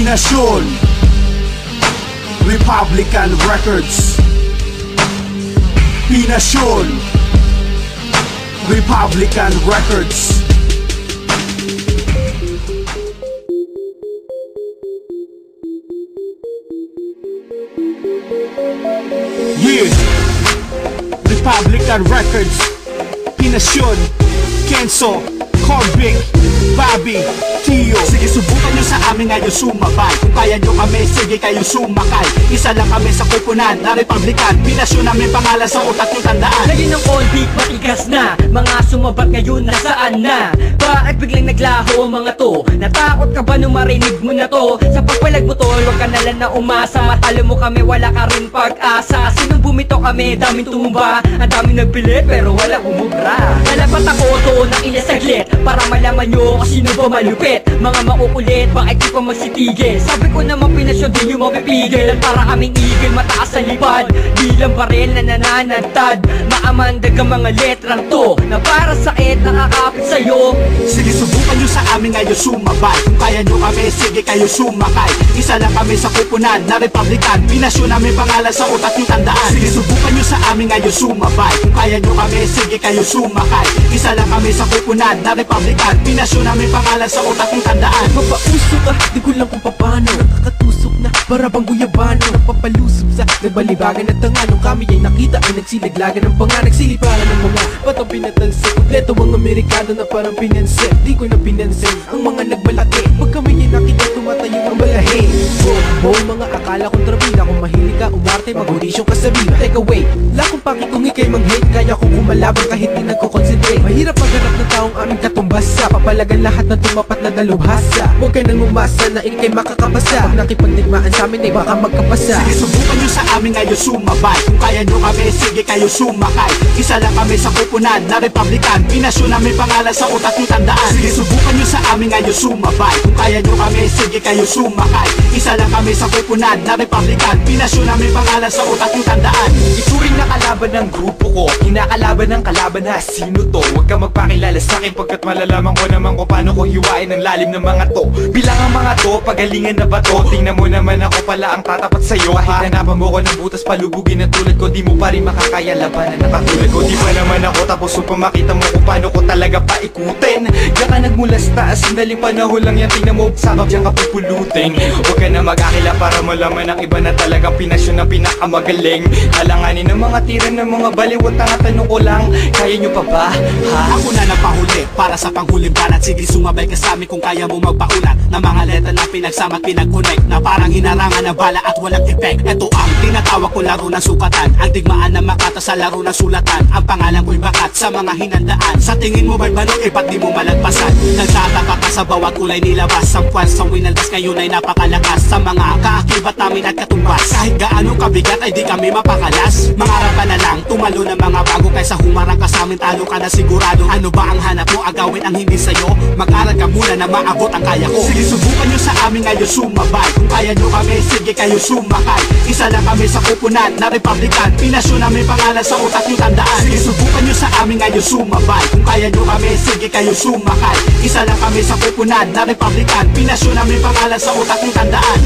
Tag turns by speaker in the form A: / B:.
A: Pinasyon, Republican Records. Pinasyon, Republican Records. Yeah, Republican Records. Pinasyon, Kenzo, Corvic, Bobby, Tio. Sige, subukan nyo sa amin ngayon sumabay. Kung kaya nyo kami, sige kayo sumakay. Isa lang kami sa kupunan na Republican. Pinasyon namin pangalan sa utak nyo tandaan.
B: Lagi ng kondik, matigas na. Mga sumabat ngayon nasaan na? Bakit biglang naglaho ang mga to? Natakot ka ba nung marinig mo na to? Sa pagpalag mo tol, huwag ka nalang na umasa. Matalo mo kami, wala ka rin pag-asa. Sinong bumito kami, daming tumumba. Ang daming nagpilit, pero wala umubra. Nalapat ako to ng ilang saglit para malaman nyo kung sino ba malupit. Mga makukulit, bakit di pa magsitigil? Sabi ko naman pinasyon, di nyo mapipigil. At para kaming igil, mataas sa lipad. Di lang baril na nananagtad. Maamandag ang mga letrang to na para sakit nakakapit sa'yo.
A: Sige, subukan nyo sa amin ngayon sumabay. Kung kaya nyo kami, sige kayo sumakay. Isa lang kami sa kupunan na Republican. Pinasyon namin pangalan sa utak nyo tandaan. Sige, subukan nyo sa amin ngayon sumabay. Kung kaya nyo kami, sige kayo sumakay. Isa lang kami sa kupunan na Republican. Pinasyon namin pangalan sa utak nyo tandaan.
C: Papausok ka, di ko lang kung paano. Nakakatusok na, para bang guyabano. Napapalusob sa nagbalibagan at tanga. Nung kami ay nakita ay nagsilaglagan ng panga. Nagsiliparan ng mga batang pinatalsik. Kompleto ang Amerikano na parang pinansin. Di ko na pinansin ang mga nagbalaki. Pag kami ay nakita tumatayo ang balahe. Mga akala kong trabila. Kung mahilig ka, umarte, mag-audition ka sa biba. Teka wait, lakong paki kung ikay mang-hate. Kaya kong kumalaban kahit di nagko-concentrate. Mahirap maghanap ng taong aming katumbasa. Papalagan lahat ng tumapat na dalubhasa. Huwag ka nang umasa na ikay makakabasa. Pag nakipagdigmaan sa amin ay baka magkapasa.
A: Sige, subukan nyo sa amin ngayon sumabay. Kung kaya nyo kami, sige kayo sumakay. Isa lang kami sa kupunan na Republican. Pinasyon namin pangalan sa utak nyo tandaan. Sige, subukan nyo sa amin ngayon sumabay. Kung kaya nyo kami, sige kayo sumakay. Isa lang kami sa kupunan na Republican. Pinasyon namin pangalan sa utak nyo tandaan.
D: Ituring na kalaban ng grupo ko, kinakalaban ng kalaban na sino to. Huwag ka magpakilala sa akin pagkat malalaman ko naman kung paano ko hiwain ang lalim ng mga to. Bilang ang mga to, pagalingan na ba to? Tingnan mo naman ako pala ang tatapat sa'yo. Kahit hanapan mo ko ng butas palubugin at tulad ko, di mo pa rin makakaya labanan na katulad ko. Di pa naman ako tapos upang makita mo kung paano ko talaga paikutin. Diyan ka nagmula sa taas, sandaling panahon lang yan. Tingnan mo, sabab diyan ka pupulutin. Huwag ka na mag-akila para malaman ang iba na talagang pinasyon na pinakamagaling. Halanganin ng mga tira ng mga baliw at tanong ko lang, kaya nyo pa ba? Ha?
A: Ako na napahuli para sa panghuling banat. Sige, sumabay ka sa amin kung kaya mo magpaulat na mga letra na pinagsama at pinag-connect na parang hinarangan ng bala at walang effect. Ito ang tinatawag ko laro ng sukatan. Ang digmaan na makata sa laro ng sulatan. Ang pangalan ko'y bakat sa mga hinandaan. Sa tingin mo ba'y balok, ba't di mo malagpasan? Nagtataka ka sa bawat kulay nilabas. Ang puwan sa winaldas ngayon ay napakalakas. Sa mga kaakibat namin at katumbas. Kahit gaano kabigat ay di kami mapakalas. Mangarap ka na lang, tumalo ng mga bago. Kaysa humarang ka sa amin, talo ka na sigurado. Ano ba ang hanap mo, agawin ang hindi sa'yo? Mag-aral ka muna na maabot ang kaya ko. Sige, subukan nyo sa amin ngayon sumabay. Kung kaya nyo kami, sige kayo sumakay. Isa lang kami sa kupunan na Republican. Pinasyon namin pangalan sa utak nyo tandaan. Sige, subukan nyo sa amin ngayon sumabay. Kung kaya nyo kami, sige kayo sumakay. Isa lang kami sa kupunan na Republican. Pinasyon namin pangalan sa utak nyo tandaan.